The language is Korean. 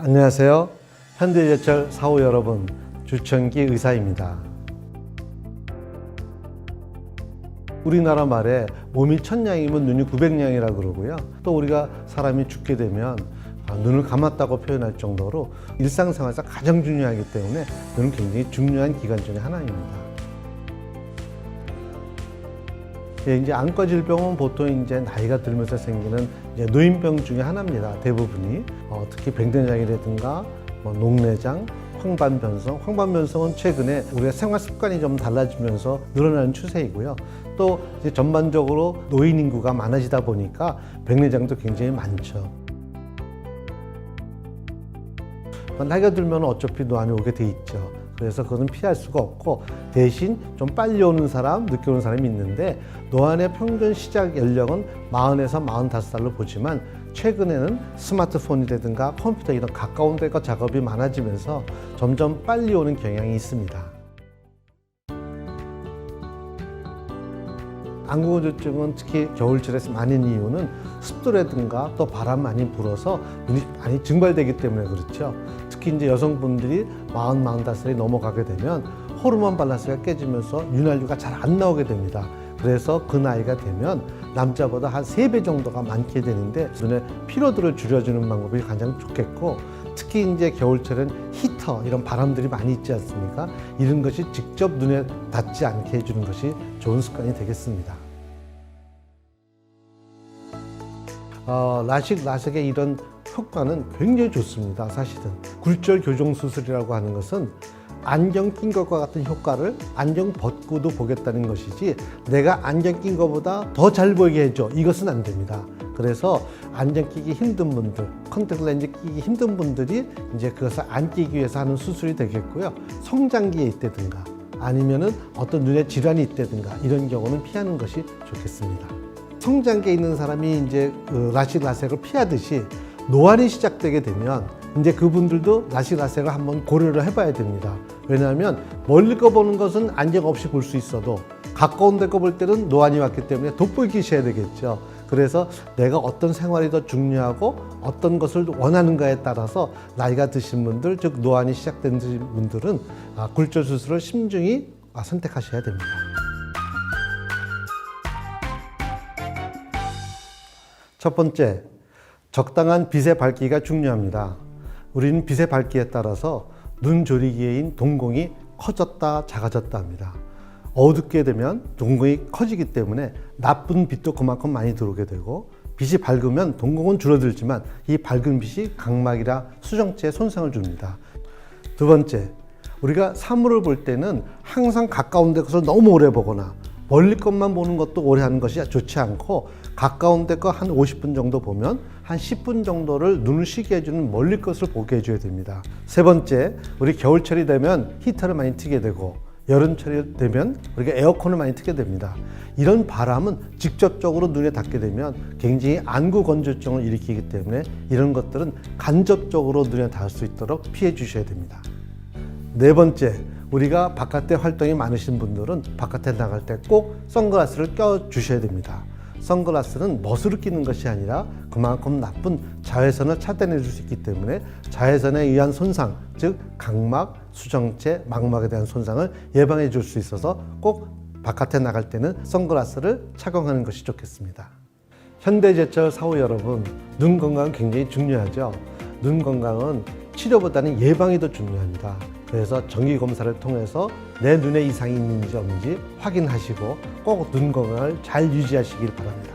안녕하세요. 현대제철 사후 여러분, 주천기 의사입니다. 우리나라 말에 몸이 1000냥이면 눈이 900냥이라고 그러고요. 또 우리가 사람이 죽게 되면 눈을 감았다고 표현할 정도로 일상생활에서 가장 중요하기 때문에 눈은 굉장히 중요한 기관 중에 하나입니다. 이제 안과 질병은 보통 이제 나이가 들면서 생기는 이제 노인병 중에 하나입니다. 대부분이 특히 백내장이라든가 녹내장, 황반변성. 황반변성은 최근에 우리가 생활 습관이 좀 달라지면서 늘어나는 추세이고요. 또 이제 전반적으로 노인 인구가 많아지다 보니까 백내장도 굉장히 많죠. 나이가 들면 어차피 노안이 오게 돼 있죠. 그래서 그것은 피할 수가 없고, 대신 좀 빨리 오는 사람, 늦게 오는 사람이 있는데, 노안의 평균 시작 연령은 40에서 45살로 보지만 최근에는 스마트폰이라든가 컴퓨터 이런 가까운 데가 작업이 많아지면서 점점 빨리 오는 경향이 있습니다. 안구건조증은 특히 겨울철에서 많은 이유는 습도라든가 또 바람 많이 불어서 눈이 많이 증발되기 때문에 그렇죠. 특히 이제 여성분들이 40, 45살이 넘어가게 되면 호르몬 밸런스가 깨지면서 윤활유가 잘 안 나오게 됩니다. 그래서 그 나이가 되면 남자보다 한 3배 정도가 많게 되는데, 눈의 피로도를 줄여주는 방법이 가장 좋겠고, 특히 이제 겨울철엔 히터 이런 바람들이 많이 있지 않습니까? 이런 것이 직접 눈에 닿지 않게 해주는 것이 좋은 습관이 되겠습니다. 라식, 라섹의 이런 효과는 굉장히 좋습니다. 사실은 굴절 교정 수술이라고 하는 것은 안경 낀 것과 같은 효과를 안경 벗고도 보겠다는 것이지, 내가 안경 낀 것보다 더 잘 보이게 해줘, 이것은 안 됩니다. 그래서 안경 끼기 힘든 분들, 컨택트 렌즈 끼기 힘든 분들이 이제 그것을 안 끼기 위해서 하는 수술이 되겠고요. 성장기에 있다든가 아니면은 어떤 눈에 질환이 있다든가 이런 경우는 피하는 것이 좋겠습니다. 성장기에 있는 사람이 이제 라식, 라섹을 피하듯이 노안이 시작되게 되면 이제 그분들도 라식, 라섹을 한번 고려를 해봐야 됩니다. 왜냐하면 멀리 거 보는 것은 안경 없이 볼 수 있어도 가까운 데 거 볼 때는 노안이 왔기 때문에 돋보이기 쉬어야 되겠죠. 그래서 내가 어떤 생활이 더 중요하고 어떤 것을 원하는가에 따라서 나이가 드신 분들, 즉 노안이 시작된 분들은 굴절 수술을 신중히 선택하셔야 됩니다. 첫 번째, 적당한 빛의 밝기가 중요합니다. 우리는 빛의 밝기에 따라서 눈 조리개인 동공이 커졌다 작아졌다 합니다. 어둡게 되면 동공이 커지기 때문에 나쁜 빛도 그만큼 많이 들어오게 되고, 빛이 밝으면 동공은 줄어들지만 이 밝은 빛이 각막이나 수정체에 손상을 줍니다. 두 번째, 우리가 사물을 볼 때는 항상 가까운 데 것을 너무 오래 보거나 멀리 것만 보는 것도 오래 하는 것이 좋지 않고, 가까운 데 거 한 50분 정도 보면 한 10분 정도를 눈을 쉬게 해주는 멀리 것을 보게 해줘야 됩니다. 세 번째, 우리 겨울철이 되면 히터를 많이 트게 되고, 여름철이 되면 우리가 에어컨을 많이 트게 됩니다. 이런 바람은 직접적으로 눈에 닿게 되면 굉장히 안구 건조증을 일으키기 때문에 이런 것들은 간접적으로 눈에 닿을 수 있도록 피해 주셔야 됩니다. 네 번째, 우리가 바깥에 활동이 많으신 분들은 바깥에 나갈 때 꼭 선글라스를 껴 주셔야 됩니다. 선글라스는 멋으로 끼는 것이 아니라 그만큼 나쁜 자외선을 차단해 줄 수 있기 때문에 자외선에 의한 손상, 즉 각막, 수정체, 망막에 대한 손상을 예방해 줄 수 있어서 꼭 바깥에 나갈 때는 선글라스를 착용하는 것이 좋겠습니다. 현대제철 사후 여러분, 눈 건강은 굉장히 중요하죠. 눈 건강은 치료보다는 예방이 더 중요합니다. 그래서 정기 검사를 통해서 내 눈에 이상이 있는지 없는지 확인하시고 꼭 눈 건강을 잘 유지하시길 바랍니다.